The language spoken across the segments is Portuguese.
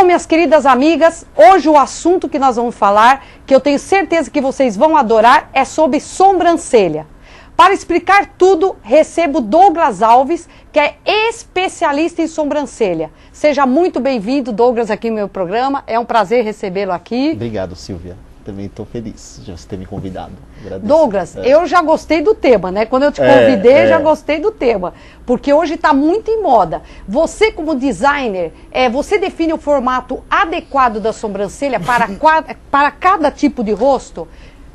minhas queridas amigas, hoje o assunto que nós vamos falar, que eu tenho certeza que vocês vão adorar, é sobre sobrancelha. Para explicar tudo, recebo Douglas Alves, que é especialista em sobrancelha. Seja muito bem-vindo, Douglas, aqui no meu programa. É um prazer recebê-lo aqui. Obrigado, Silvia. Também estou feliz de você ter me convidado. Agradeço. Douglas, eu já gostei do tema, né? Quando eu te convidei, já gostei do tema. Porque hoje está muito em moda. Você, como designer, você define o formato adequado da sobrancelha para cada tipo de rosto?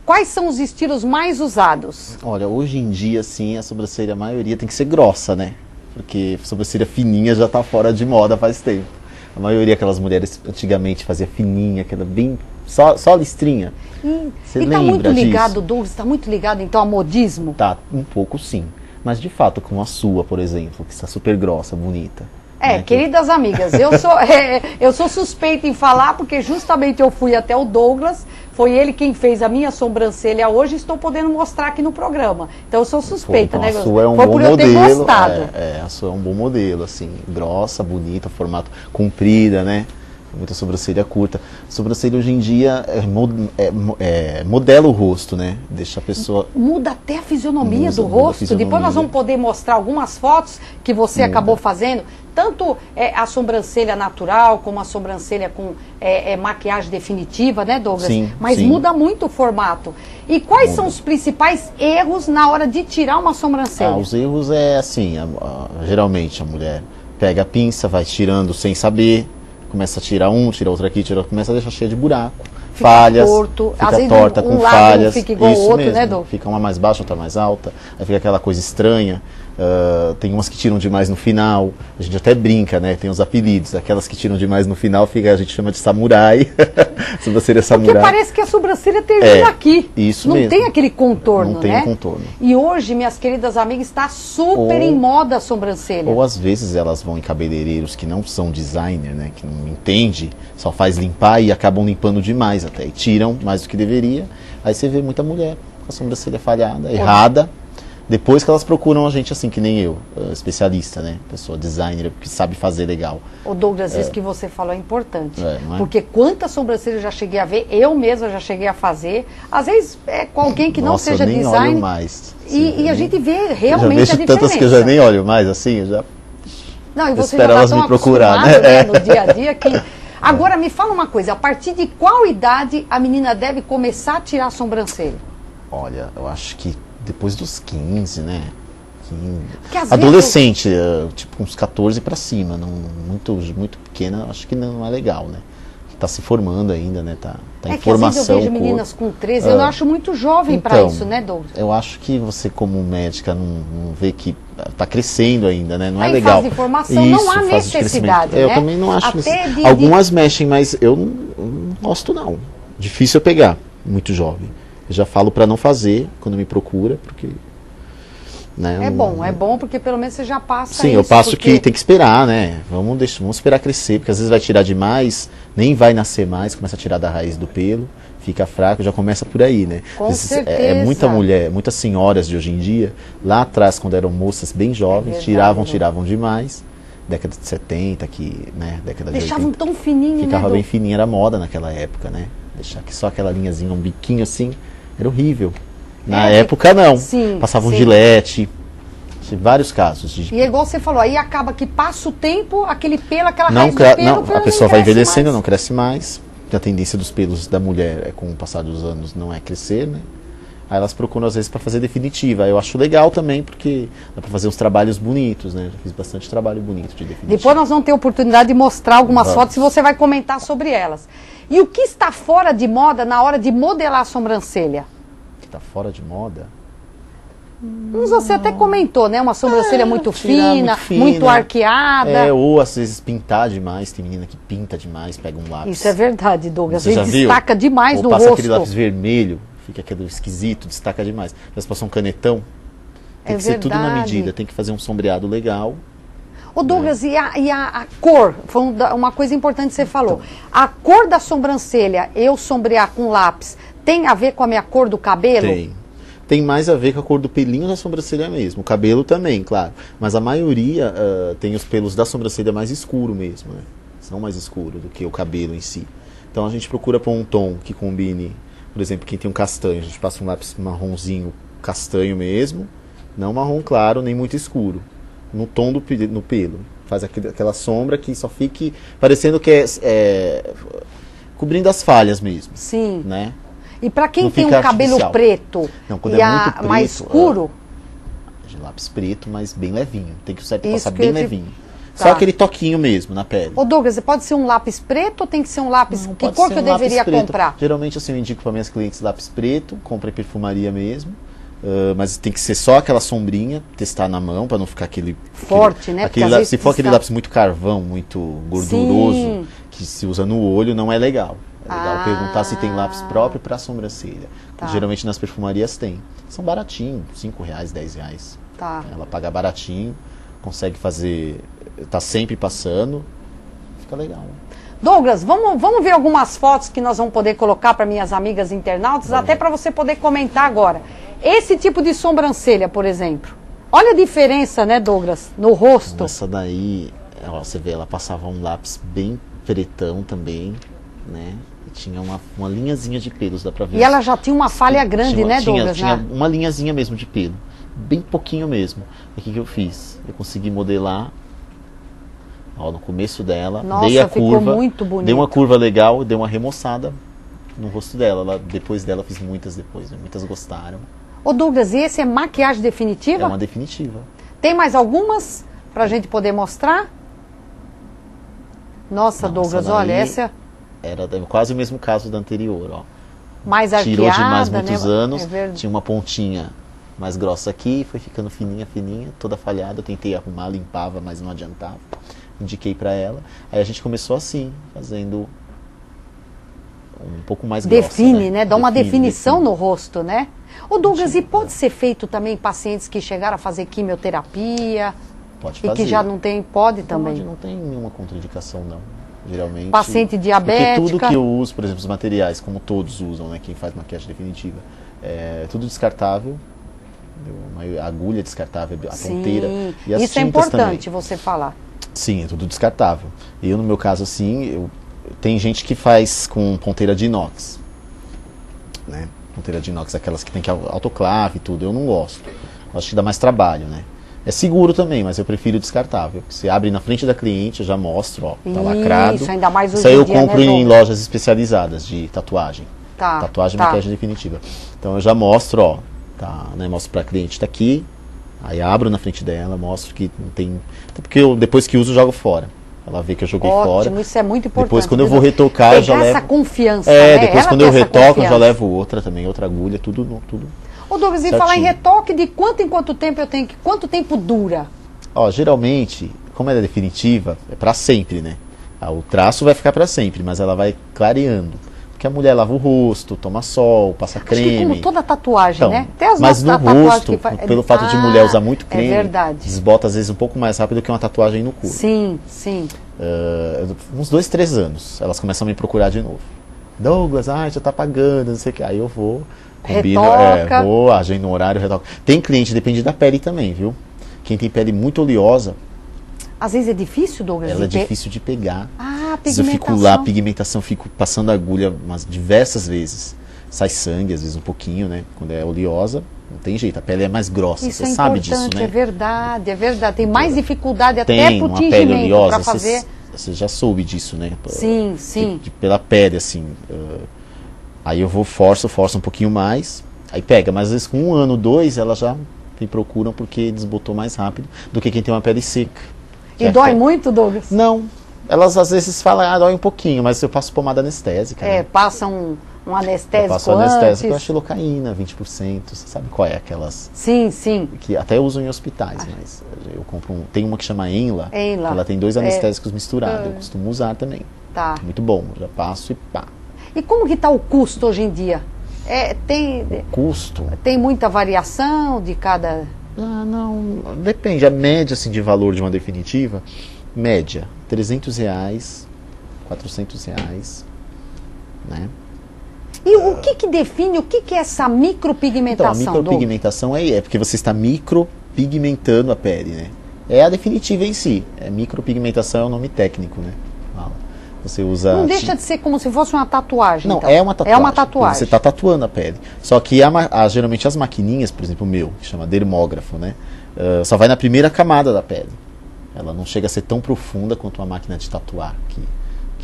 Quais são os estilos mais usados? Olha, hoje em dia, sim, a sobrancelha, a maioria tem que ser grossa, né? Porque sobrancelha fininha já está fora de moda faz tempo. A maioria, aquelas mulheres antigamente fazia fininha, aquela bem... Só listrinha. Você e lembra está muito ligado, disso? Douglas, está muito ligado então ao modismo? Tá, um pouco sim. Mas de fato, como a sua, por exemplo, que está super grossa, bonita. Né? Queridas amigas, eu sou suspeita em falar porque justamente eu fui até o Douglas, foi ele quem fez a minha sobrancelha hoje e estou podendo mostrar aqui no programa. Então eu sou suspeita, então, né? A sua é um foi bom por modelo. Eu ter gostado. A sua é um bom modelo, assim, grossa, bonita, formato comprida, né? Muita sobrancelha curta. Sobrancelha hoje em dia modela o rosto, né? Deixa a pessoa... Muda até a fisionomia do rosto. Depois nós vamos poder mostrar algumas fotos que você acabou fazendo. Tanto a sobrancelha natural, como a sobrancelha com maquiagem definitiva, né, Douglas? Sim, mas sim. Muda muito o formato. E quais são os principais erros na hora de tirar uma sobrancelha? Os erros é assim, geralmente a mulher pega a pinça, vai tirando sem saber, começa a tirar tira outro aqui, começa a deixar cheia de buraco, fica falhas, torto, fica às vezes torta, um com lado falhas. não fica igual Isso o outro, mesmo, né, Douglas? Fica uma mais baixa, outra mais alta, aí fica aquela coisa estranha. Tem umas que tiram demais no final, a gente até brinca, né? Tem os apelidos, aquelas que tiram demais no final, a gente chama de samurai, sobrancelha samurai. Porque parece que a sobrancelha termina aqui. Isso não mesmo. Tem aquele contorno, não tem né? contorno. E hoje, minhas queridas amigas, está super em moda a sobrancelha. Ou às vezes elas vão em cabeleireiros que não são designer, né? Que não entende, só faz limpar e acabam limpando demais até, e tiram mais do que deveria. Aí você vê muita mulher com a sobrancelha falhada, errada. Depois que elas procuram a gente, assim, que nem eu, especialista, né? Pessoa designer, que sabe fazer legal. O Douglas, isso que você falou é importante. Não é? Porque quantas sobrancelhas eu já cheguei a ver, eu mesma já cheguei a fazer. Às vezes com alguém que não seja eu nem designer. Olho mais. E a gente vê realmente eu já vejo a diferença. Tantas que eu já nem olho mais, assim, eu já... Não, e você espero já elas tá me tão procurar, né? No dia a dia que... Agora, me fala uma coisa, a partir de qual idade a menina deve começar a tirar a sobrancelha? Olha, eu acho que depois dos 15, né? Adolescente, tipo uns 14 para cima, muito pequena, acho que não é legal, né? Tá se formando ainda, né? Tá em formação. Às vezes eu vejo meninas com 13, eu não acho muito jovem para isso, né, Douglas? Eu acho que você, como médica, não vê que tá crescendo ainda, né? Não é em legal. Fase de formação não há necessidade, né? Eu também não acho. Algumas mexem, mas eu não gosto, não. Difícil eu pegar, muito jovem. Eu já falo para não fazer quando me procura, porque... Né, é bom porque pelo menos você já passa. Sim, eu passo que tem que esperar, né? Vamos esperar crescer, porque às vezes vai tirar demais, nem vai nascer mais, começa a tirar da raiz do pelo, fica fraco, já começa por aí, né? Com certeza. Muita mulher, muitas senhoras de hoje em dia, lá atrás, quando eram moças bem jovens, tiravam demais. Década de 70, década de 80. Deixavam tão fininho, ficava bem fininho, era moda naquela época, né? Deixar que só aquela linhazinha, um biquinho assim, era horrível. Na época não, passavam gilete, vários casos. E é igual você falou, aí acaba que passa o tempo, aquele pelo, aquela raiz do pelo, a pessoa vai envelhecendo, não cresce mais. A tendência dos pelos da mulher, com o passar dos anos, não é crescer, né? Aí elas procuram às vezes para fazer definitiva. Eu acho legal também, porque dá para fazer uns trabalhos bonitos, né? Já fiz bastante trabalho bonito de definitiva. Depois nós vamos ter a oportunidade de mostrar algumas fotos e você vai comentar sobre elas. E o que está fora de moda na hora de modelar a sobrancelha? Tá fora de moda? Você até comentou, né? Uma sobrancelha muito fina, muito arqueada. Ou às vezes pintar demais. Tem menina que pinta demais, pega um lápis. Isso é verdade, Douglas. Você já viu? Destaca demais no passa rosto. Aquele lápis vermelho, fica aquele esquisito, destaca demais. Mas passar um canetão, tem que ser tudo na medida. Tem que fazer um sombreado legal. Ô Douglas, e a cor? Foi uma coisa importante que você falou. Então, a cor da sobrancelha, eu sombrear com lápis, tem a ver com a minha cor do cabelo? Tem mais a ver com a cor do pelinho da sobrancelha mesmo. O cabelo também, claro. Mas a maioria tem os pelos da sobrancelha mais escuro mesmo, né? são mais escuros do que o cabelo em si. Então a gente procura pôr um tom que combine, por exemplo, quem tem um castanho, a gente passa um lápis marronzinho castanho mesmo, não marrom claro, nem muito escuro, no tom no pelo. Faz aquela sombra que só fique parecendo que cobrindo as falhas mesmo. Sim. Né? E para quem Não tem um fica cabelo artificial. preto Não, quando e é muito preto, mais escuro, de lápis preto, mas bem levinho. Tem que usar para Isso passar que bem eu te- levinho. Tá. Só aquele toquinho mesmo na pele. ô Douglas, pode ser um lápis preto ou tem que ser um lápis? Não, Que pode cor ser que eu um lápis deveria preto. comprar? Geralmente assim, eu indico para minhas clientes lápis preto, compra em perfumaria mesmo. Mas tem que ser só aquela sombrinha, testar na mão para não ficar aquele Forte, né? Porque Aquele às lápis, vezes se for aquele fica- lápis muito carvão, muito gorduroso, Sim. que se usa no olho, não é legal. É legal Ah. perguntar se tem lápis próprio para sobrancelha. Tá. Geralmente nas perfumarias tem. São baratinhos, R$5, R$10. Tá. Ela paga baratinho, consegue fazer, tá sempre passando, fica legal. Douglas, vamos ver algumas fotos que nós vamos poder colocar para minhas amigas internautas, até para você poder comentar agora. Esse tipo de sobrancelha, por exemplo. Olha a diferença, né, Douglas, no rosto. Então, essa daí, ó, você vê, ela passava um lápis bem pretão também, né? E tinha uma linhazinha de pelos, dá pra ver. E ela já tinha uma falha grande, Tinha- né, tinha- Douglas? Tinha né? uma linhazinha mesmo de pelo, bem pouquinho mesmo. E o que eu fiz? Eu consegui modelar, ó, no começo dela, Nossa, dei a ficou curva, muito bonito. dei uma curva legal, dei uma remoçada no rosto dela. Depois dela, fiz muitas depois, né? Muitas gostaram. Ô Douglas, e esse é maquiagem É definitiva? uma definitiva. Tem mais algumas pra gente poder mostrar? Nossa, Não, Douglas, essa daí- olha, essa Era quase o mesmo caso da anterior, ó. mais arqueada, Tirou de mais né? muitos anos, É verdade. tinha uma pontinha mais grossa aqui, foi ficando fininha, toda falhada. Eu tentei arrumar, limpava, mas não adiantava. Indiquei pra ela. Aí a gente começou assim, fazendo um pouco mais grossa. Define, né? Dá uma definição define. no rosto, né? Ô Douglas, e Define, pode né? ser feito também em pacientes que chegaram a fazer quimioterapia Pode e fazer. que já não tem, pode também. Não tem nenhuma contraindicação, não. Geralmente. Paciente diabética. Porque tudo que eu uso, por exemplo, os materiais, como todos usam, né? Quem faz maquiagem definitiva, é tudo descartável. A agulha é descartável, a ponteira. E as isso é tintas importante também. você falar. Sim, é tudo descartável. Eu, no meu caso, assim, tem gente que faz com ponteira de inox. Né? Ponteira de inox, aquelas que tem que autoclave e tudo. Eu não gosto. Acho que dá mais trabalho, né? É seguro também, mas eu prefiro descartável. Você abre na frente da cliente, eu já mostro, ó, tá lacrado. Isso, ainda mais hoje Isso aí em eu dia, compro né, em Douglas? lojas especializadas de tatuagem. Tá, Tatuagem e tá. maquiagem definitiva. Então eu já mostro, ó, tá, né, mostro pra cliente, tá aqui. Aí abro na frente dela, mostro que não tem... Até porque eu, depois que uso, jogo fora. Ela vê que eu joguei Ótimo, fora. isso é muito importante. Depois, quando eu viu, vou Douglas? retocar, eu já Pegar levo... essa confiança, É, né? depois Ela quando tem eu essa retoco, eu já confiança. levo outra também, outra agulha, tudo. Ô Douglas, e certinho. falar em retoque, de quanto em quanto tempo eu tenho que... Quanto tempo dura? Ó, geralmente, como ela é definitiva, é pra sempre, né? O traço vai ficar pra sempre, mas ela vai clareando. Porque a mulher lava o rosto, toma sol, passa Acho que creme. como toda tatuagem, Então, né? Até as mas nossas no tatuagens rosto, que faz- pelo fato de mulher usar muito creme, É verdade. desbota às vezes um pouco mais rápido que uma tatuagem no corpo. Sim, sim. Uns 2, 3 anos, elas começam a me procurar de novo. Douglas, já tá pagando, não sei o que. Aí eu vou, combino, Retoca. vou, agendo um horário, retoco. Tem cliente, depende da pele também, viu? Quem tem pele muito oleosa, Às vezes é difícil, Douglas. ela é de pe- difícil de pegar. Ah, Às vezes eu pigmentação. fico lá, pigmentação, fico passando a agulha umas diversas vezes. Sai sangue, às vezes um pouquinho, né? Quando é oleosa, não tem jeito, a pele é mais grossa, Isso você é sabe importante, disso, né? é verdade, é verdade. Tem mais dificuldade até Tem pro uma pele tingimento oleosa, para fazer. você já soube disso, né? Sim, sim. Pela pele, assim. Aí eu vou, forço um pouquinho mais, aí pega, mas às vezes com 1 ano, 2, elas já me procuram porque desbotou mais rápido do que quem tem uma pele seca. E dói muito, Douglas? Não, elas às vezes falam, dói um pouquinho, mas eu passo pomada anestésica. É, né? passa um Eu anestésico passo anestésico, antes. a xilocaína, 20%, você sabe qual é aquelas Sim, sim. que até eu uso em hospitais, mas eu compro tem uma que chama Enla, Enla. que ela tem 2 anestésicos misturados, eu costumo usar também. Tá. Muito bom, já passo e pá. E como que está o custo hoje em dia? Custo? Tem muita variação de cada... Não, depende, a média assim, de valor de uma definitiva, média, R$300, R$400, né? E o que define, o que é essa Então, micropigmentação, a micropigmentação é porque você está micropigmentando a pele, né? É a definitiva em si. Micropigmentação é o nome técnico, né? Fala. Você usa... Não deixa de ser como se fosse uma tatuagem. Não, então. é uma tatuagem. É uma tatuagem. Você está tatuando a pele. Só que geralmente as maquininhas, por exemplo o meu, que chama dermógrafo, né? Só vai na primeira camada da pele. Ela não chega a ser tão profunda quanto uma máquina de tatuar, que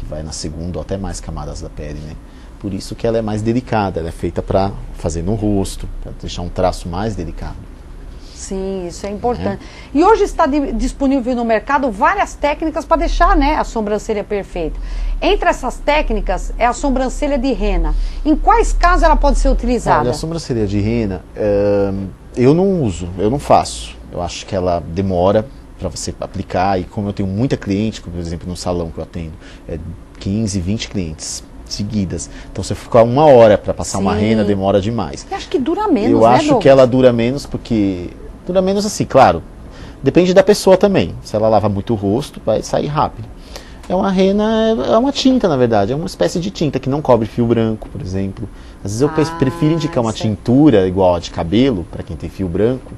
vai na segunda ou até mais camadas da pele, né? Por isso que ela é mais delicada, ela é feita para fazer no rosto, para deixar um traço mais delicado. Sim, isso é importante. E hoje está disponível no mercado várias técnicas para deixar, né, a sobrancelha perfeita. Entre essas técnicas é a sobrancelha de rena. Em quais casos ela pode ser utilizada? Olha, a sobrancelha de rena, eu não uso, eu não faço. Eu acho que ela demora para você aplicar, e como eu tenho muita cliente, como por exemplo no salão que eu atendo, 15, 20 clientes seguidas. Então se eu ficar 1 hora para passar uma rena, demora demais. Eu acho que dura menos, eu acho que ela dura menos porque... Dura menos assim, claro. Depende da pessoa também. Se ela lava muito o rosto, vai sair rápido. É uma rena, é uma tinta, na verdade. É uma espécie de tinta que não cobre fio branco, por exemplo. Às vezes eu prefiro indicar uma tintura igual a de cabelo, para quem tem fio branco.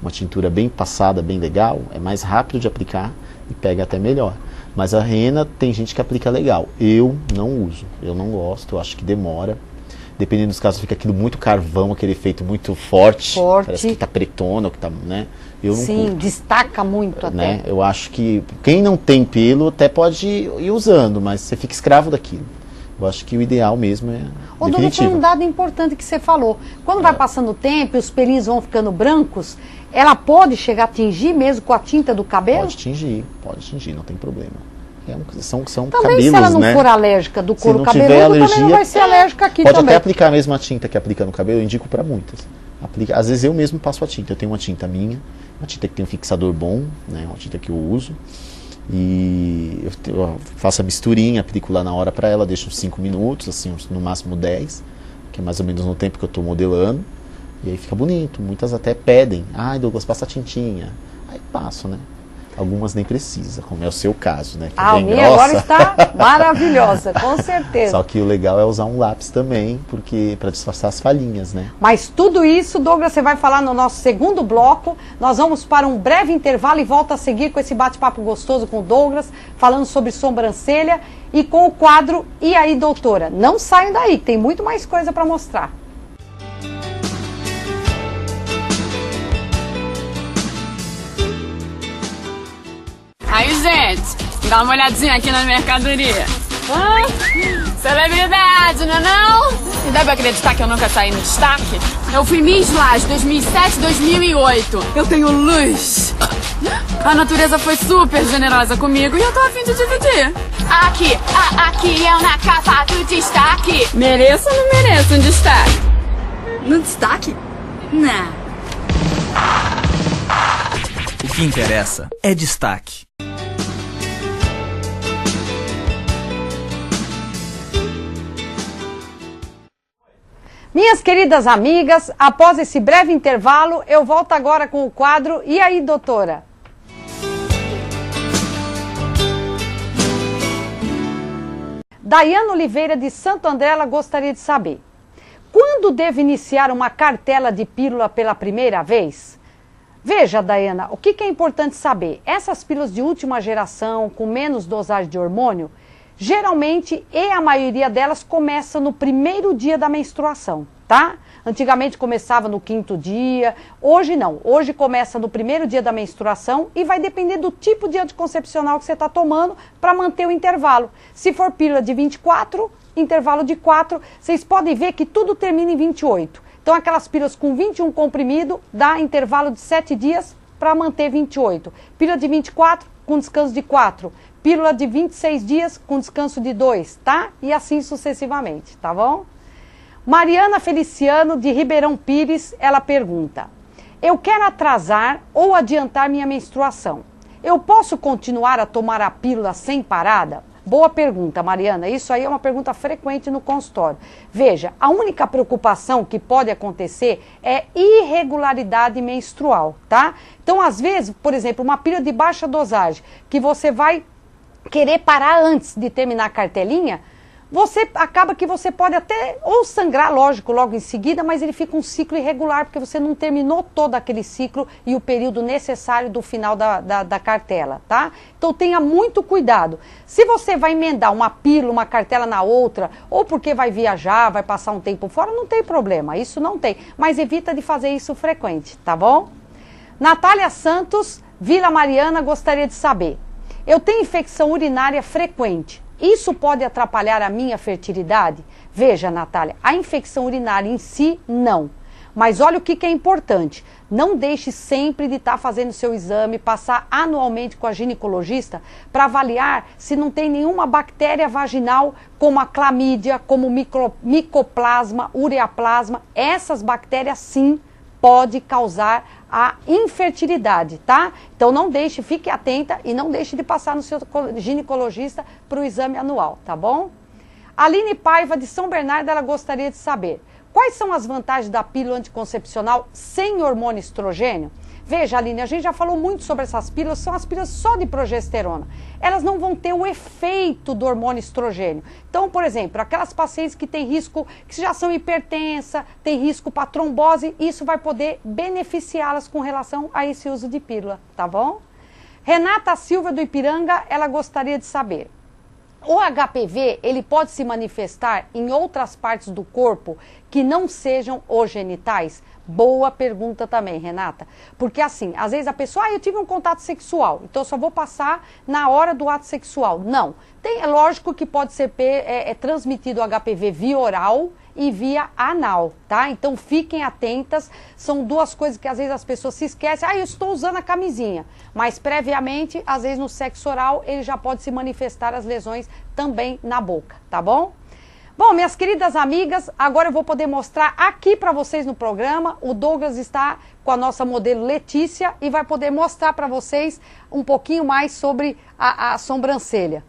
Uma tintura bem passada, bem legal. É mais rápido de aplicar e pega até melhor. Mas a rena tem gente que aplica legal. Eu não uso. Eu não gosto, eu acho que demora. Dependendo dos casos, fica aquilo muito carvão, aquele efeito muito forte. Parece que tá pretona, que tá, né? Eu não curto. Destaca muito né? até. Eu acho que quem não tem pelo até pode ir usando, mas você fica escravo daquilo. Eu acho que o ideal mesmo é definitivo. Foi um dado importante que você falou. Quando vai passando o tempo e os pelinhos vão ficando brancos, ela pode chegar a atingir mesmo com a tinta do cabelo? Pode atingir, não tem problema. São também cabelos, se ela não né? for alérgica do couro cabeludo, alergia, também não vai ser alérgica aqui pode também. Até aplicar a mesma tinta que aplica no cabelo, eu indico para muitas. Às vezes eu mesmo passo a tinta. Eu tenho uma tinta minha, uma tinta que tem um fixador bom, né? Uma tinta que eu uso. E eu faço a misturinha, aplico lá na hora para ela, deixo uns 5 minutos, assim, no máximo 10, que é mais ou menos no tempo que eu estou modelando. E aí fica bonito. Muitas até pedem, Douglas, passa a tintinha. Aí passo, né? Algumas nem precisa, como é o seu caso, né? Que é bem grossa. Agora está maravilhosa, com certeza. Só que o legal é usar um lápis também, porque para disfarçar as falhinhas, né? Mas tudo isso, Douglas, você vai falar no nosso segundo bloco. Nós vamos para um breve intervalo e volta a seguir com esse bate-papo gostoso com o Douglas, falando sobre sobrancelha e com o quadro E aí, doutora? Não saiam daí, tem muito mais coisa para mostrar. Aí, gente, dá uma olhadinha aqui na mercadoria. Celebridade, não é não? E dá pra acreditar que eu nunca saí no destaque? Eu fui Miss Laje 2007, 2008. Eu tenho luz. A natureza foi super generosa comigo e eu tô a fim de dividir. Aqui eu na capa do destaque. Mereço ou não mereço um destaque? No destaque? Não. O que interessa é destaque. Minhas queridas amigas, após esse breve intervalo, eu volto agora com o quadro E aí, doutora? Daiane Oliveira de Santo André, ela gostaria de saber: quando devo iniciar uma cartela de pílula pela primeira vez? Veja, Daiana, o que é importante saber? Essas pílulas de última geração, com menos dosagem de hormônio, geralmente, e a maioria delas, começa no primeiro dia da menstruação, tá? Antigamente começava no 5º dia, hoje não. Hoje começa no primeiro dia da menstruação e vai depender do tipo de anticoncepcional que você está tomando para manter o intervalo. Se for pílula de 24, intervalo de 4, vocês podem ver que tudo termina em 28. Então aquelas pílulas com 21 comprimido, dá intervalo de 7 dias para manter 28. Pílula de 24, com descanso de 4. Pílula de 26 dias com descanso de 2, tá? E assim sucessivamente, tá bom? Mariana Feliciano, de Ribeirão Pires, ela pergunta: eu quero atrasar ou adiantar minha menstruação. Eu posso continuar a tomar a pílula sem parada? Boa pergunta, Mariana. Isso aí é uma pergunta frequente no consultório. Veja, a única preocupação que pode acontecer é irregularidade menstrual, tá? Então, às vezes, por exemplo, uma pílula de baixa dosagem, que você vai querer parar antes de terminar a cartelinha, acaba que você pode até ou sangrar, lógico, logo em seguida, mas ele fica um ciclo irregular, porque você não terminou todo aquele ciclo e o período necessário do final da cartela, tá? Então tenha muito cuidado. Se você vai emendar uma pílula, uma cartela na outra, ou porque vai viajar, vai passar um tempo fora, não tem problema, isso não tem. Mas evita de fazer isso frequente, tá bom? Natália Santos, Vila Mariana, gostaria de saber. Eu tenho infecção urinária frequente. Isso pode atrapalhar a minha fertilidade? Veja, Natália, a infecção urinária em si, não. Mas olha o que é importante. Não deixe sempre de estar fazendo seu exame, passar anualmente com a ginecologista para avaliar se não tem nenhuma bactéria vaginal, como a clamídia, como micoplasma, ureaplasma. Essas bactérias, sim, pode causar a infertilidade, tá? Então não deixe, fique atenta e não deixe de passar no seu ginecologista para o exame anual, tá bom? Aline Paiva, de São Bernardo, ela gostaria de saber quais são as vantagens da pílula anticoncepcional sem hormônio estrogênio? Veja, Aline, a gente já falou muito sobre essas pílulas, são as pílulas só de progesterona. Elas não vão ter o efeito do hormônio estrogênio. Então, por exemplo, aquelas pacientes que têm risco, que já são hipertensa, têm risco para trombose, isso vai poder beneficiá-las com relação a esse uso de pílula, tá bom? Renata Silva, do Ipiranga, ela gostaria de saber. O HPV, ele pode se manifestar em outras partes do corpo que não sejam os genitais? Boa pergunta também, Renata. Porque assim, às vezes a pessoa, eu tive um contato sexual, então eu só vou passar na hora do ato sexual. Não. É lógico que pode ser transmitido o HPV via oral e via anal, tá? Então fiquem atentas, são duas coisas que às vezes as pessoas se esquecem. Eu estou usando a camisinha, mas previamente, às vezes no sexo oral, ele já pode se manifestar as lesões também na boca, tá bom? Bom, minhas queridas amigas, agora eu vou poder mostrar aqui para vocês no programa. O Douglas está com a nossa modelo Letícia e vai poder mostrar para vocês um pouquinho mais sobre a sobrancelha.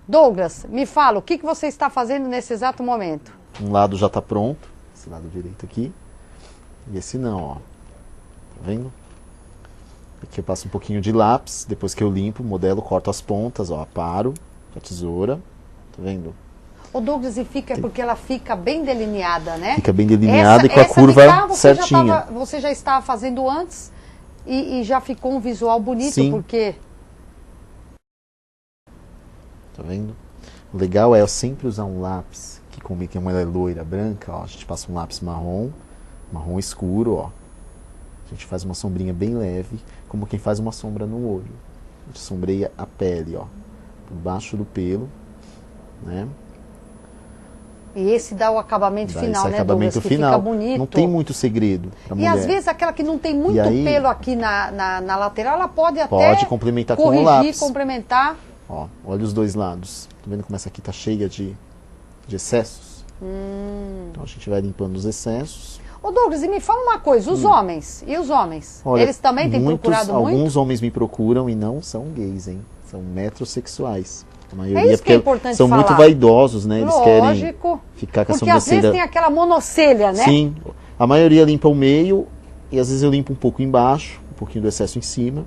Douglas, me fala, o que você está fazendo nesse exato momento? Um lado já está pronto, esse lado direito aqui, e esse não, ó. Tá vendo? Aqui eu passo um pouquinho de lápis, depois que eu limpo, modelo, corto as pontas, ó, aparo com a tesoura, tá vendo? O Douglas, e fica porque ela fica bem delineada, né? Fica bem delineada e com a curva certinha. Você já estava fazendo antes e já ficou um visual bonito, sim, porque... Tá vendo? O legal é eu sempre usar um lápis que combina, como ela é loira, branca, ó. A gente passa um lápis marrom escuro, ó. A gente faz uma sombrinha bem leve, como quem faz uma sombra no olho. A gente sombreia a pele, ó, por baixo do pelo, né? E esse dá o acabamento final, né, acabamento Douglas, final. Fica bonito. Não tem muito segredo pra mulher. E às vezes aquela que não tem muito pelo aqui na lateral, ela pode complementar corrigir, com o lápis. complementar. Ó, olha os dois lados. Tá vendo como essa aqui tá cheia de excessos? Então a gente vai limpando os excessos. Ô Douglas, e me fala uma coisa, os homens, e os homens? Olha, eles também têm procurado muito? Alguns homens me procuram e não são gays, hein? São metrosexuais. A maioria, é isso que é importante são falar. Muito vaidosos, né? Eles Lógico, querem ficar com a sobrancelha. Porque às vezes tem aquela monocelha, né? Sim, a maioria limpa o meio e às vezes eu limpo um pouco embaixo, um pouquinho do excesso em cima.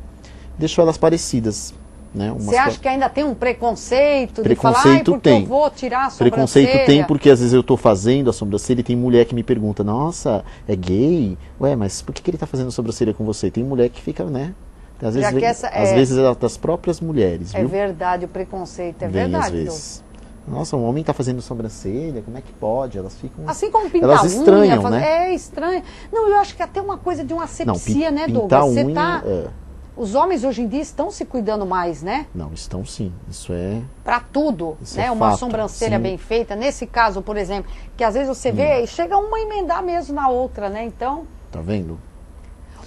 Deixo elas parecidas, né? Você acha que ainda tem um preconceito de falar, porque tem. eu vou tirar a sobrancelha? Preconceito tem porque às vezes eu estou fazendo a sobrancelha e tem mulher que me pergunta, nossa, é gay? Ué, mas por que ele está fazendo a sobrancelha com você? Tem mulher que fica, né? Às vezes é das próprias mulheres, viu? É verdade, o preconceito, é verdade. Às vezes. Nossa, um homem está fazendo sobrancelha, como é que pode? Elas ficam... Assim como pintar elas estranham, unha, né? É estranho. Não, eu acho que até uma coisa de uma asepsia, né, pintar Douglas? unha, Os homens hoje em dia estão se cuidando mais, né? Não, estão sim. Isso é... Para tudo, isso né? É uma fato, sobrancelha sim. Bem feita. Nesse caso, por exemplo, que às vezes você vê e chega uma a emendar mesmo na outra, né? Então... Tá vendo?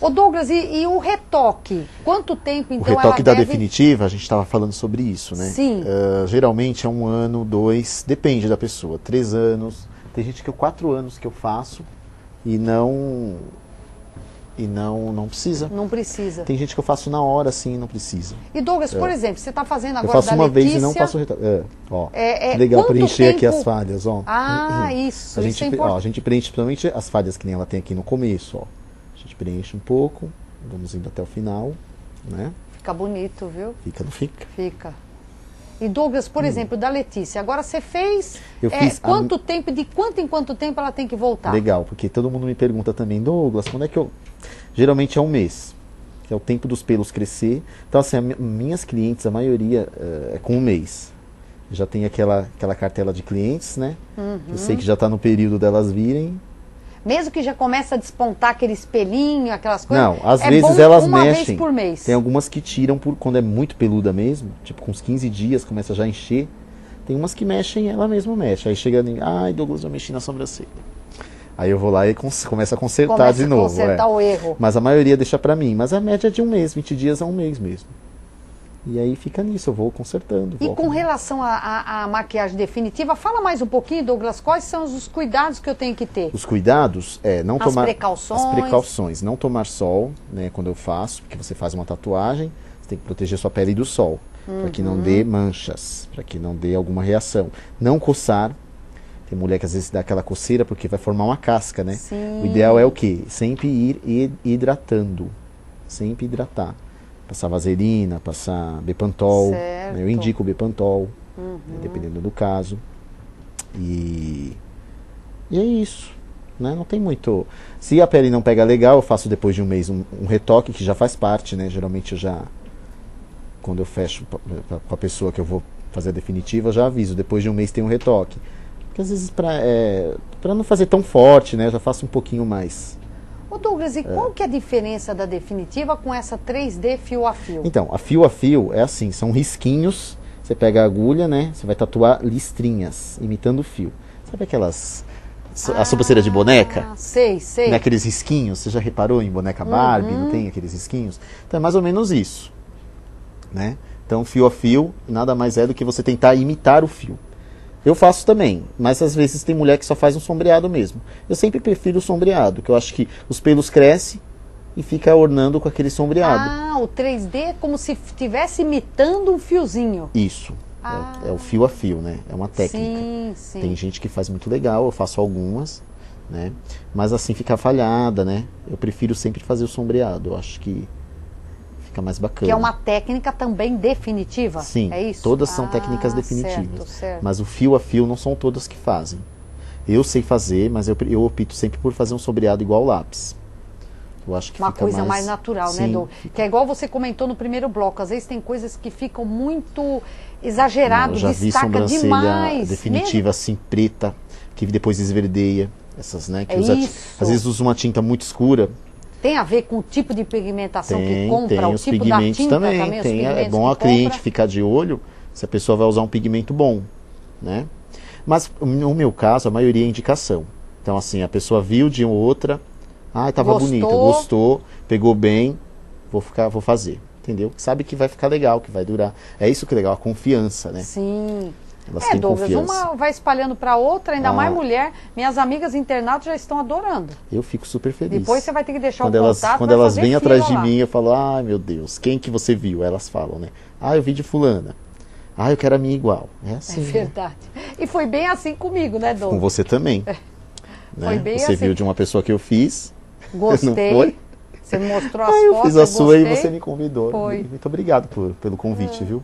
Ô Douglas, e o retoque? Quanto tempo, então, o retoque da deve... definitiva, a gente estava falando sobre isso, né? Sim. Geralmente é 1 ano, 2, depende da pessoa. 3 anos. Tem gente que 4 anos que eu faço e não precisa. Não precisa. Tem gente que eu faço na hora, sim, não precisa. E Douglas, por exemplo, você está fazendo agora eu faço da uma Letícia... vez e não faço o retoque. Legal preencher aqui as falhas, ó. Isso, a isso gente, é importante. A gente preenche principalmente as falhas que nem ela tem aqui no começo, ó. A gente preenche um pouco, vamos indo até o final, né? Fica bonito, viu? Fica, não fica? Fica. E Douglas, por exemplo, da Letícia, agora você fez, Eu fiz quanto tempo, de quanto em quanto tempo ela tem que voltar? Legal, porque todo mundo me pergunta também, Douglas, quando é que eu... Geralmente é um mês, que é o tempo dos pelos crescer. Então, assim, minhas clientes, a maioria é com um mês. Já tem aquela cartela de clientes, né? Eu sei que já está no período delas virem. Mesmo que já começa a despontar aquele espelhinho, aquelas coisas. Não, às é vezes bom elas uma mexem. vez por mês. Tem algumas que tiram quando é muito peluda mesmo, tipo com uns 15 dias começa já a encher. Tem umas que mexem, ela mesma mexe. Aí chega, ai Douglas, eu mexi na sobrancelha. Aí eu vou lá e começo a consertar de novo. Consertar o erro. Mas a maioria deixa pra mim. Mas a média é de um mês, 20 dias é um mês mesmo. E aí fica nisso, eu vou consertando. E com relação à maquiagem definitiva, fala mais um pouquinho, Douglas, quais são os cuidados que eu tenho que ter? Os cuidados é não tomar... precauções. As precauções. Não tomar sol, né, quando eu faço, porque você faz uma tatuagem, você tem que proteger sua pele do sol, para que não dê manchas, para que não dê alguma reação. Não coçar. Tem mulher que às vezes dá aquela coceira porque vai formar uma casca, né? Sim. O ideal é o quê? Sempre ir hidratando. Sempre hidratar. Passar vaselina, passar Bepantol. Certo. Eu indico o Bepantol, né, dependendo do caso. E é isso. Né? Não tem muito... Se a pele não pega legal, eu faço depois de um mês um retoque, que já faz parte, né? Geralmente eu já... Quando eu fecho com a pessoa que eu vou fazer a definitiva, eu já aviso. Depois de um mês tem um retoque. Porque às vezes para não fazer tão forte, né? Eu já faço um pouquinho mais. Ô Douglas, e qual que é a diferença da definitiva com essa 3D fio a fio? Então, a fio é assim, são risquinhos, você pega a agulha, né, você vai tatuar listrinhas, imitando o fio. Sabe aquelas, a sobrancelha de boneca? Sei. Né, aqueles risquinhos, você já reparou em boneca Barbie, não tem aqueles risquinhos? Então é mais ou menos isso, né? Então fio a fio nada mais é do que você tentar imitar o fio. Eu faço também, mas às vezes tem mulher que só faz um sombreado mesmo. Eu sempre prefiro o sombreado, que eu acho que os pelos crescem e fica ornando com aquele sombreado. Ah, o 3D é como se estivesse imitando um fiozinho. Isso, é o fio a fio, né? É uma técnica. Sim. Tem gente que faz muito legal, eu faço algumas, né? Mas assim fica falhada, né? Eu prefiro sempre fazer o sombreado, eu acho que fica mais bacana. Que é uma técnica também definitiva? Sim, é isso? todas são técnicas definitivas. Certo. Mas o fio a fio não são todas que fazem. Eu sei fazer, mas eu opto sempre por fazer um sombreado igual lápis. Eu acho que uma fica coisa mais natural, sim, né, Dô? Que é igual você comentou no primeiro bloco. Às vezes tem coisas que ficam muito exageradas, já vi destaca sobrancelha demais. definitiva assim, preta, que depois esverdeia. Essas, né? Que às vezes usa uma tinta muito escura. Tem a ver com o tipo de pigmentação que compra, tem o os tipo pigmentos da tinta também. Tem, é bom a cliente ficar de olho se a pessoa vai usar um pigmento bom, né? Mas no meu caso, a maioria é indicação. Então assim, a pessoa viu de outra, tava bonita, gostou, pegou bem, vou fazer, entendeu? Sabe que vai ficar legal, que vai durar. É isso que é legal, a confiança, né? Sim. Elas têm Douglas, confiança. uma vai espalhando para outra, ainda mais mulher. Minhas amigas internautas já estão adorando. Eu fico super feliz. Depois você vai ter que deixar quando o contato. Quando elas vêm atrás de lá. mim, eu falo, ai meu Deus, quem que você viu? Elas falam, né? Eu vi de fulana. Eu quero a minha igual. É assim. É verdade. E foi bem assim comigo, né, Douglas? Com você também. É. Né? Foi bem você assim. viu de uma pessoa que eu fiz. Gostei. Não foi? Você me mostrou as fotos. Eu fiz a sua gostei. e você me convidou. Foi. Muito obrigado pelo convite, viu?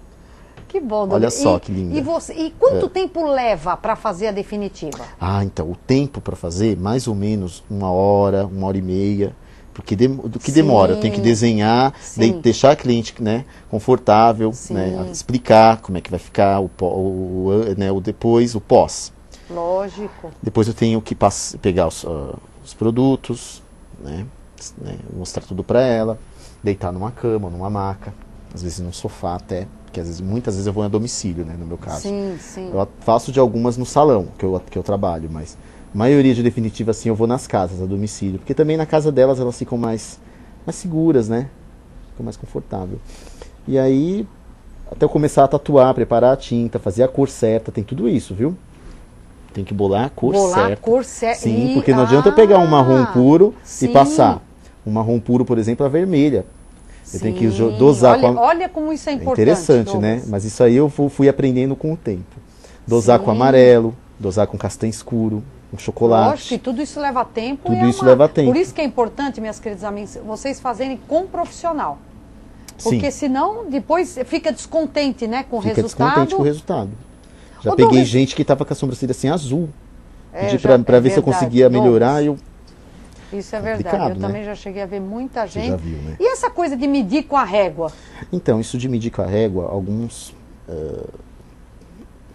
Que bom, Douglas. Olha só que linda. E quanto tempo leva para fazer a definitiva? Então, o tempo para fazer, mais ou menos 1 hora, 1h30. Porque do que demora, eu tenho que desenhar, deixar a cliente, né, confortável, né, explicar como é que vai ficar o depois, o pós. Lógico. Depois eu tenho que pegar os produtos, né, mostrar tudo para ela, deitar numa cama, numa maca, às vezes num sofá até, porque muitas vezes eu vou a domicílio, né, no meu caso. Sim. Eu faço de algumas no salão que eu trabalho, mas a maioria de definitiva, assim, eu vou nas casas, a domicílio. Porque também na casa delas, elas ficam mais seguras, né? Ficam mais confortável. E aí, até eu começar a tatuar, preparar a tinta, fazer a cor certa, tem tudo isso, viu? Tem que bolar a cor certa. Bolar a cor certa. Sim, porque não adianta eu pegar um marrom puro e passar. Um marrom puro, por exemplo, a vermelha. Eu tenho que dosar olha como isso é importante. Interessante, né? Mas isso aí eu fui aprendendo com o tempo. Dosar com amarelo, dosar com castanho escuro, um chocolate. Lógico que tudo isso leva tempo. Tudo isso leva tempo. Por isso que é importante, minhas queridas amigas, vocês fazerem com um profissional. Porque senão depois fica descontente, né, com o Fica resultado. descontente com o resultado. Já Ô, peguei Douglas, gente que tava com a sobrancelha assim azul. Pedi já- pra ver é se eu verdade, conseguia melhorar. Douglas. Isso é Complicado, verdade. Eu né? também já cheguei a ver muita Você gente. já viu, né? E essa coisa de medir com a régua? Então, isso de medir com a régua, alguns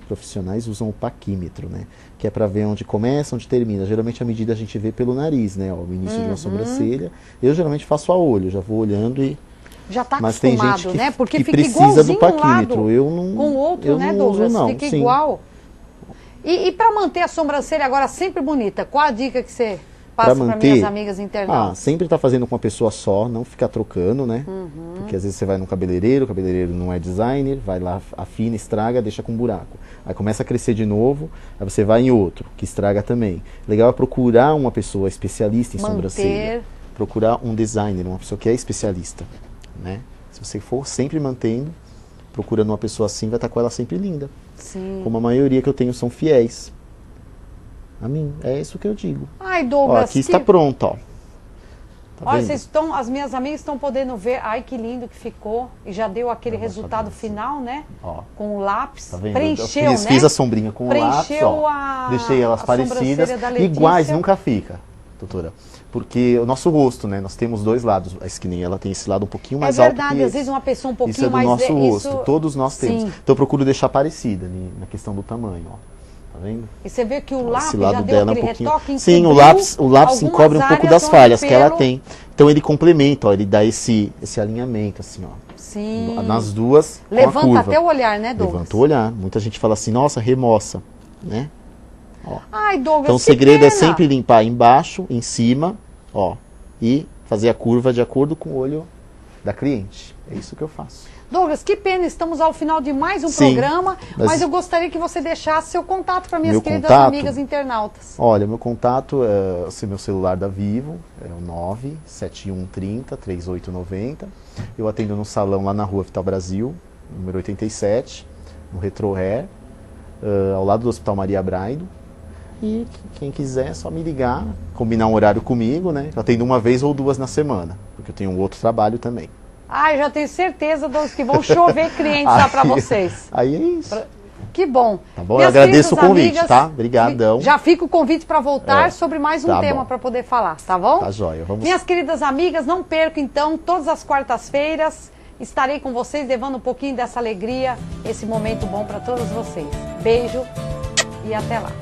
profissionais usam o paquímetro, né? Que é para ver onde começa, onde termina. Geralmente a medida a gente vê pelo nariz, né? Ó, o início de uma sobrancelha. Eu geralmente faço a olho, já vou olhando e... Já está Mas tem acostumado, gente que, né? Porque que fica precisa igualzinho do paquímetro. um lado Eu não, com o outro, eu né, não Douglas? uso, não. Fica Sim. igual. E para manter a sobrancelha agora sempre bonita, qual a dica que você passa para minhas amigas internautas? Sempre tá fazendo com uma pessoa só, não ficar trocando, né? Porque às vezes você vai num cabeleireiro, o cabeleireiro não é designer, vai lá, afina, estraga, deixa com buraco. Aí começa a crescer de novo, aí você vai em outro, que estraga também. Legal é procurar uma pessoa especialista em sobrancelha. Procurar um designer, uma pessoa que é especialista, né? Se você for sempre mantendo, procurando uma pessoa assim, vai estar com ela sempre linda. Sim. Como a maioria que eu tenho são fiéis a mim. É isso que eu digo. Ai, Ó, Douglas, aqui está pronto, ó. Tá olha, vendo? as minhas amigas estão podendo ver. Ai, que lindo que ficou. E já deu aquele resultado final, né? Ó. Com o lápis. Tá vendo? Preencheu, eu né? fiz a sombrinha com o lápis, Preencheu ó. Deixei elas a parecidas, sobrancelha da Letícia. iguais nunca fica, doutora. Porque o nosso rosto, né? Nós temos dois lados. A skinny, ela tem esse lado um pouquinho mais alto que verdade, às esse. vezes uma pessoa um pouquinho Isso é do mais... nosso rosto, todos nós temos. Sim. Então eu procuro deixar parecida na questão do tamanho, ó. Tá vendo? E você vê que o lápis Esse já lado deu dela é um aquele pouquinho. retoque, Sim, o encobriu lápis encobre um pouco algumas das áreas falhas onde que ela pelo- tem. Então ele complementa, ó, ele dá esse alinhamento, assim, ó. Sim. Nas duas, com a Levanta curva. até o olhar, né, Douglas? Levanta o olhar. Muita gente fala assim, nossa, remoça, né? Ai, Douglas, Então o que segredo é pena. sempre limpar embaixo, em cima, ó, e fazer a curva de acordo com o olho da cliente. É isso que eu faço. Douglas, que pena, estamos ao final de mais um Sim, programa, mas eu gostaria que você deixasse seu contato para minhas Meu queridas contato? amigas internautas. Olha, meu contato é o meu celular da Vivo, é o 97130-3890. Eu atendo no salão lá na rua Vital Brasil, número 87, no Retro Hair, ao lado do Hospital Maria Braido. E quem quiser é só me ligar, combinar um horário comigo, né? Eu atendo uma vez ou duas na semana, porque eu tenho um outro trabalho também. Ai, já tenho certeza, Douglas, que vão chover clientes lá para vocês. Aí é isso. Que bom. Tá bom? Eu Minhas agradeço o queridas convite, amigas, tá? Obrigadão. Já fica o convite para voltar sobre mais um Tá tema bom. para poder falar, tá bom? Tá jóia. Vamos... Minhas queridas amigas, não percam então, todas as quartas-feiras estarei com vocês, levando um pouquinho dessa alegria, esse momento bom para todas vocês. Beijo e até lá.